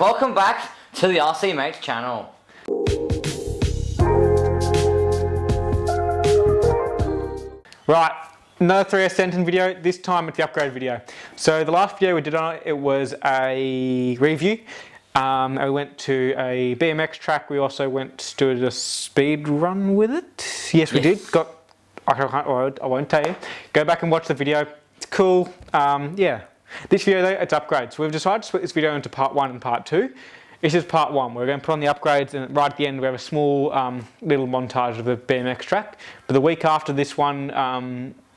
Welcome back to the RC Mates channel. Right, another Arrma Senton video, this time it's the upgrade video. So the last video we did on it was a review. And we went to a BMX track, we also went to do a speed run with it. Yes, we did. I won't tell you. Go back and watch the video, it's cool. Yeah. This video though, it's upgrades. So we've decided to split this video into part 1 and part 2. This is part 1. We're going to put on the upgrades, and right at the end we have a small little montage of the BMX track. But the week after this one,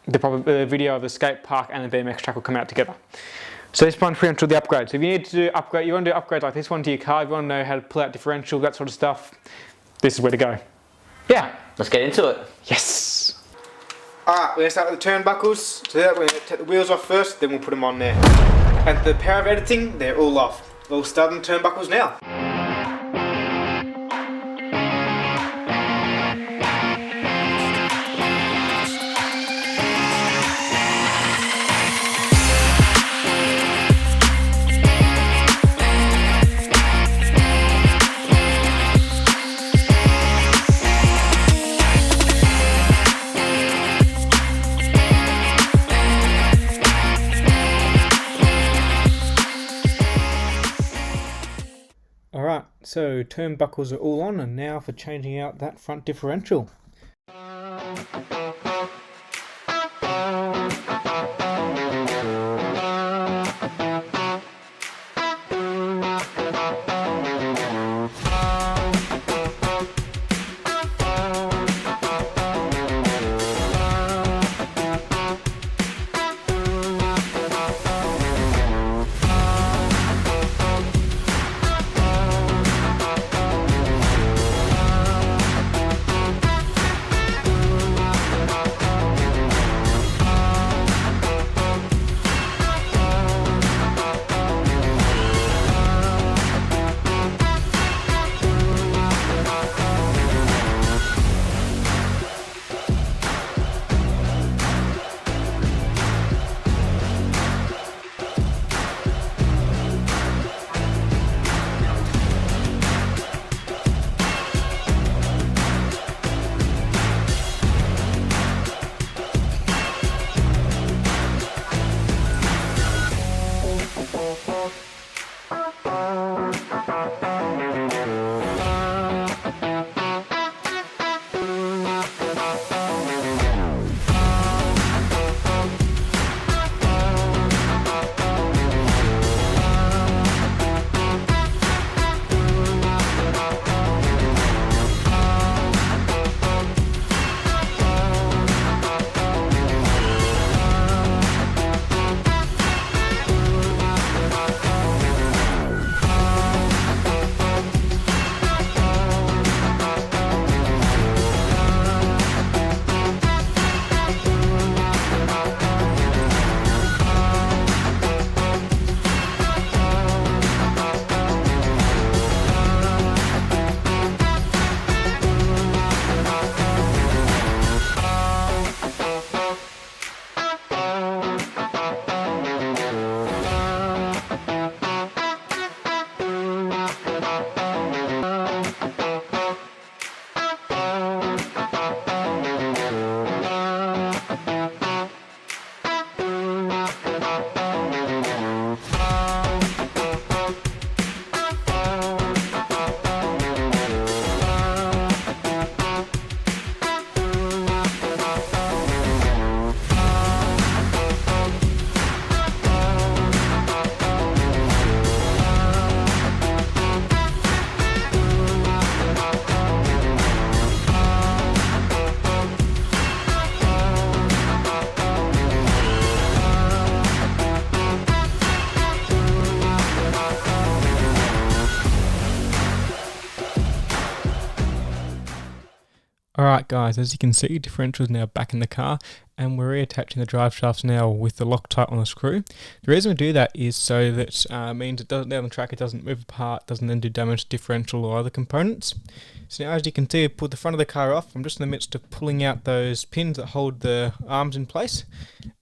the video of the skate park and the BMX track will come out together. So this one's pretty much the upgrades. So if you need to do upgrade, you want to do upgrades like this one to your car, if you want to know how to pull out differential, that sort of stuff, this is where to go. Yeah. Let's get into it. Yes. Alright, we're going to start with the turnbuckles. To that, we're going to take the wheels off first, then we'll put them on there. And the power of editing, they're all off. We'll start on the turnbuckles now. Alright, so turnbuckles are all on, and now for changing out that front differential. Alright guys, as you can see, differential is now back in the car, and we're reattaching the drive shafts now with the Loctite on the screw. The reason we do that is so that means it doesn't down the track, it doesn't move apart, doesn't then do damage to differential or other components. So now, as you can see, I've pulled the front of the car off. I'm just in the midst of pulling out those pins that hold the arms in place,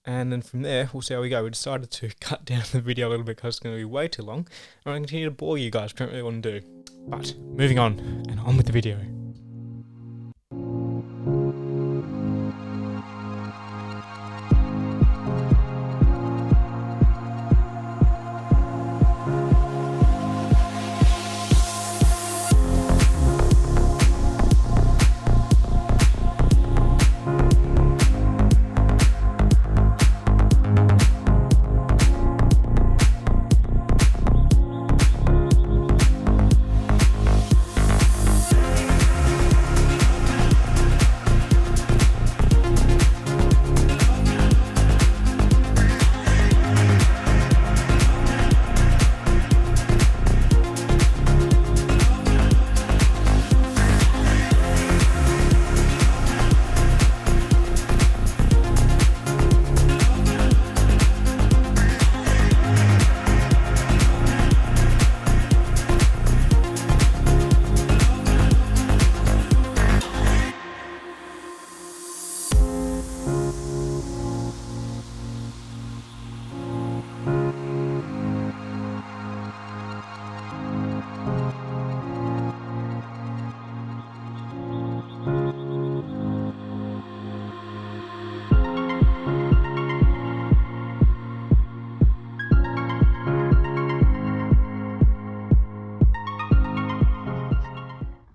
and then from there we'll see how we go. We decided to cut down the video a little bit because it's going to be way too long. I'm going to continue to bore you guys, which I don't really want to do. But moving on, and on with the video.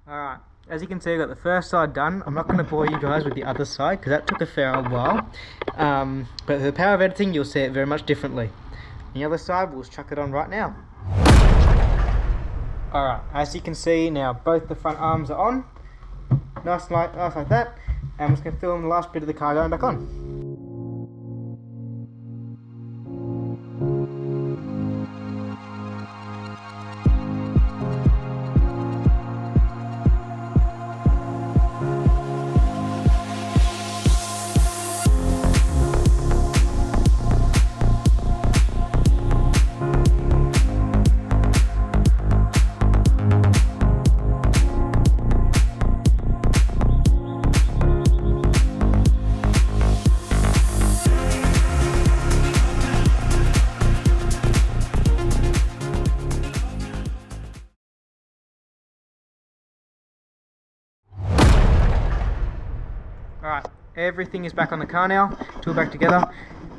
Alright, as you can see, I got the first side done. I'm not going to bore you guys with the other side because that took a fair while. But the power of editing, you'll see it very much differently. The other side, we'll chuck it on right now. Alright, as you can see now, both the front arms are on. Nice like that. And I'm just going to film the last bit of the car going back on. Alright, everything is back on the car now, it's all back together.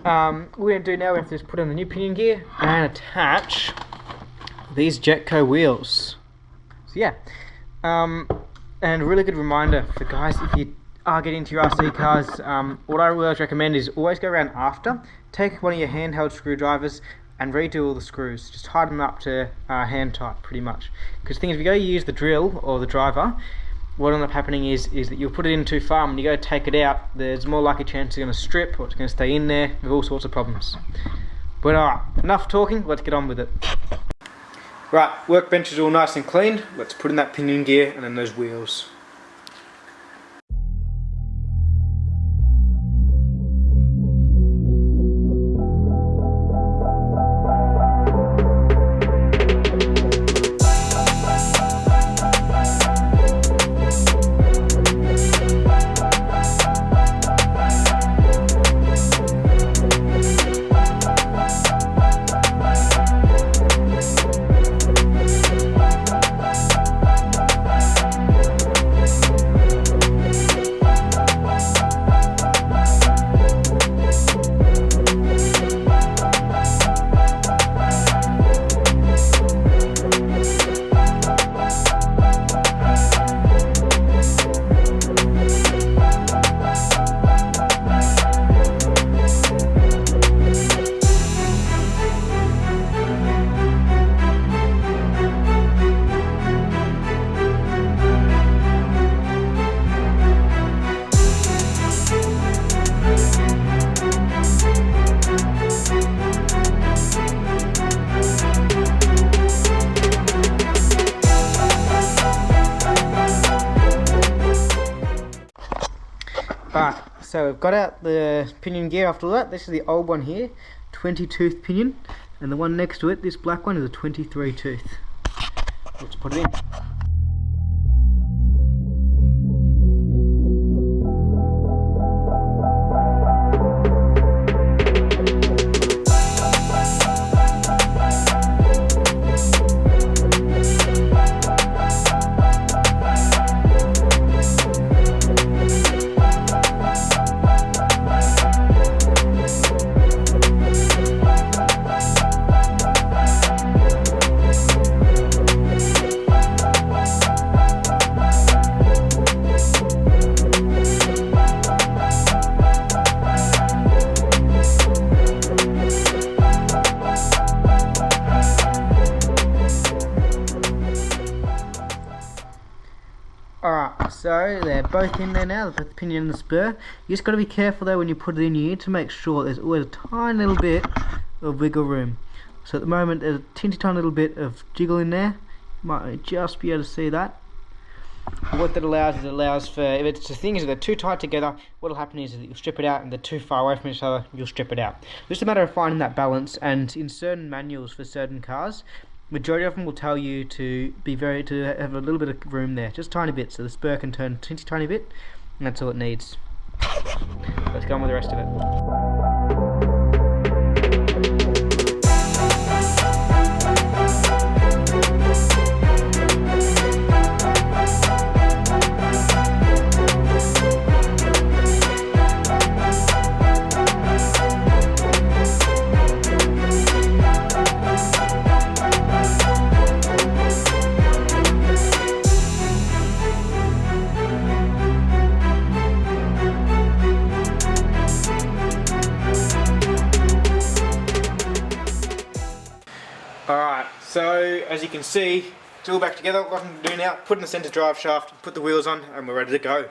What we're going to do now, we have to just put in the new pinion gear and attach these Jetko wheels. So yeah, and a really good reminder for guys, if you are getting into your RC cars, what I always recommend is always go around after, take one of your handheld screwdrivers and redo all the screws. Just tighten them up to hand tight pretty much. Because the thing is, if you go use the drill or the driver, what will end up happening is that you'll put it in too far, and when you go take it out, there's more likely chance it's going to strip or it's going to stay in there with all sorts of problems. But alright, enough talking, let's get on with it. Right, workbench is all nice and cleaned, let's put in that pinion gear and then those wheels. so we've got out the pinion gear after that. This is the old one here, 20 tooth pinion, and the one next to it, this black one, is a 23 tooth. Let's put it in. Alright, so they're both in there now, the pinion and the spur. You just got to be careful though when you put it in. You need to make sure there's always a tiny little bit of wiggle room. So at the moment there's a tiny little bit of jiggle in there. You might just be able to see that. But what that allows is it allows for, if it's the thing is if they're too tight together, what will happen is that you'll strip it out, and they're too far away from each other, you'll strip it out. Just a matter of finding that balance, and in certain manuals for certain cars, majority of them will tell you to have a little bit of room there, just a tiny bit, so the spur can turn a tiny bit, and that's all it needs. Let's go on with the rest of it. Alright, so as you can see, it's all back together. What I'm going to do now, put in the centre drive shaft, put the wheels on, and we're ready to go.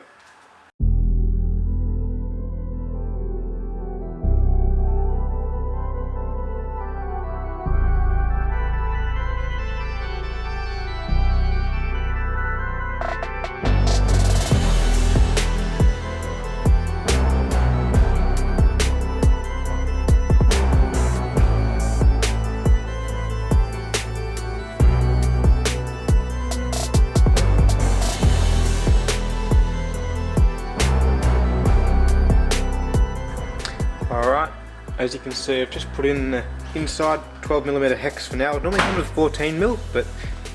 Alright, as you can see, I've just put in the inside 12mm hex for now. It normally comes with 14mm, but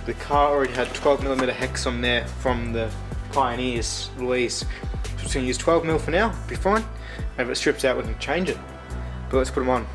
the car already had 12mm hex on there from the Pioneers Louise. So I'm just going to use 12mm for now, be fine. And if it strips out, we can change it. But let's put them on.